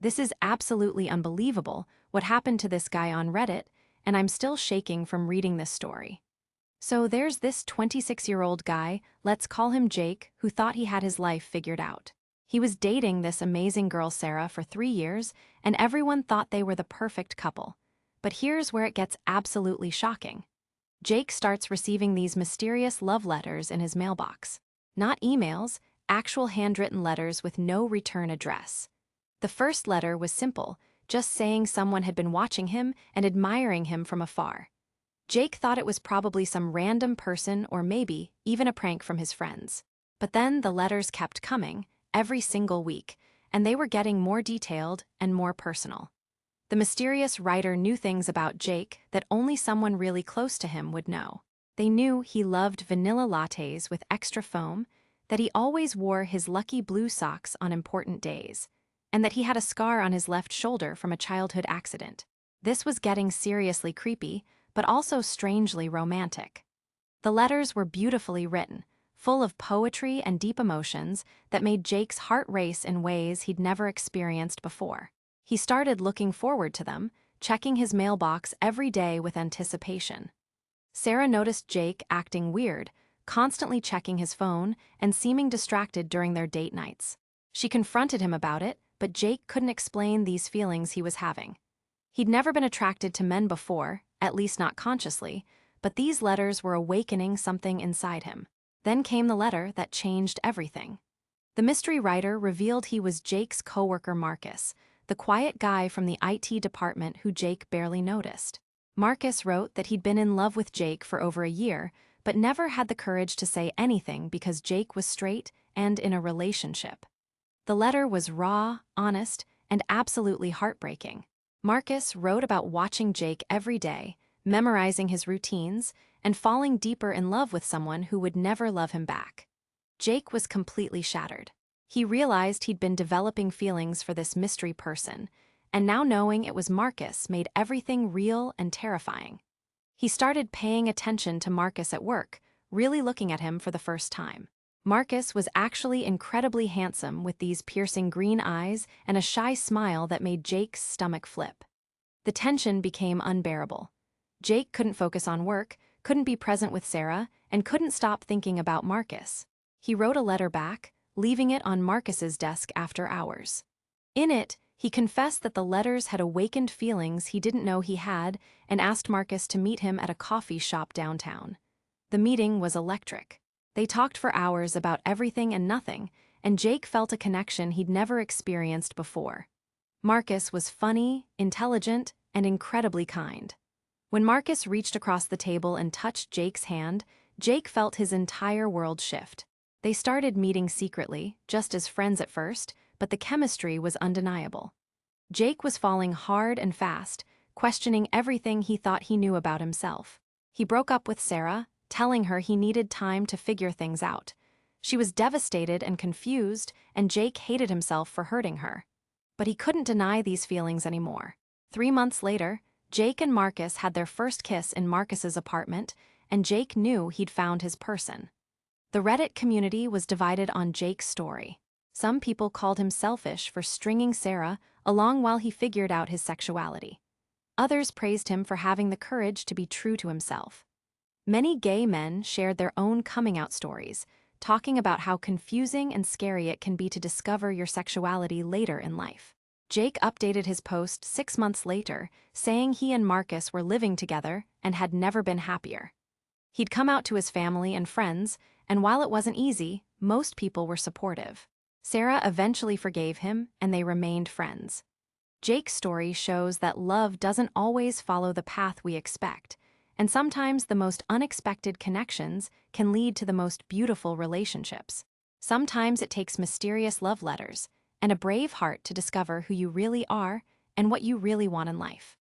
This is absolutely unbelievable what happened to this guy on Reddit, and I'm still shaking from reading this story. So there's this 26-year-old guy, let's call him Jake, who thought he had his life figured out. He was dating this amazing girl Sarah for 3 years, and everyone thought they were the perfect couple. But here's where it gets absolutely shocking. Jake starts receiving these mysterious love letters in his mailbox. Not emails, actual handwritten letters with no return address. The first letter was simple, just saying someone had been watching him and admiring him from afar. Jake thought it was probably some random person or maybe even a prank from his friends. But then the letters kept coming, every single week, and they were getting more detailed and more personal. The mysterious writer knew things about Jake that only someone really close to him would know. They knew he loved vanilla lattes with extra foam, that he always wore his lucky blue socks on important days, and that he had a scar on his left shoulder from a childhood accident. This was getting seriously creepy, but also strangely romantic. The letters were beautifully written, full of poetry and deep emotions that made Jake's heart race in ways he'd never experienced before. He started looking forward to them, checking his mailbox every day with anticipation. Sarah noticed Jake acting weird, constantly checking his phone and seeming distracted during their date nights. She confronted him about it, but Jake couldn't explain these feelings he was having. He'd never been attracted to men before, at least not consciously, but these letters were awakening something inside him. Then came the letter that changed everything. The mystery writer revealed he was Jake's coworker Marcus, the quiet guy from the IT department who Jake barely noticed. Marcus wrote that he'd been in love with Jake for over a year, but never had the courage to say anything because Jake was straight and in a relationship. The letter was raw, honest, and absolutely heartbreaking. Marcus wrote about watching Jake every day, memorizing his routines, and falling deeper in love with someone who would never love him back. Jake was completely shattered. He realized he'd been developing feelings for this mystery person, and now knowing it was Marcus made everything real and terrifying. He started paying attention to Marcus at work, really looking at him for the first time. Marcus was actually incredibly handsome with these piercing green eyes and a shy smile that made Jake's stomach flip. The tension became unbearable. Jake couldn't focus on work, couldn't be present with Sarah, and couldn't stop thinking about Marcus. He wrote a letter back, leaving it on Marcus's desk after hours. In it, he confessed that the letters had awakened feelings he didn't know he had and asked Marcus to meet him at a coffee shop downtown. The meeting was electric. They talked for hours about everything and nothing, and Jake felt a connection he'd never experienced before. Marcus was funny, intelligent, and incredibly kind. When Marcus reached across the table and touched Jake's hand, Jake felt his entire world shift. They started meeting secretly, just as friends at first, but the chemistry was undeniable. Jake was falling hard and fast, questioning everything he thought he knew about himself. He broke up with Sarah, telling her he needed time to figure things out. She was devastated and confused, and Jake hated himself for hurting her. But he couldn't deny these feelings anymore. 3 months later, Jake and Marcus had their first kiss in Marcus's apartment, and Jake knew he'd found his person. The Reddit community was divided on Jake's story. Some people called him selfish for stringing Sarah along while he figured out his sexuality. Others praised him for having the courage to be true to himself. Many gay men shared their own coming-out stories, talking about how confusing and scary it can be to discover your sexuality later in life. Jake updated his post 6 months later, saying he and Marcus were living together and had never been happier. He'd come out to his family and friends, and while it wasn't easy, most people were supportive. Sarah eventually forgave him, and they remained friends. Jake's story shows that love doesn't always follow the path we expect, and sometimes the most unexpected connections can lead to the most beautiful relationships. Sometimes it takes mysterious love letters and a brave heart to discover who you really are and what you really want in life.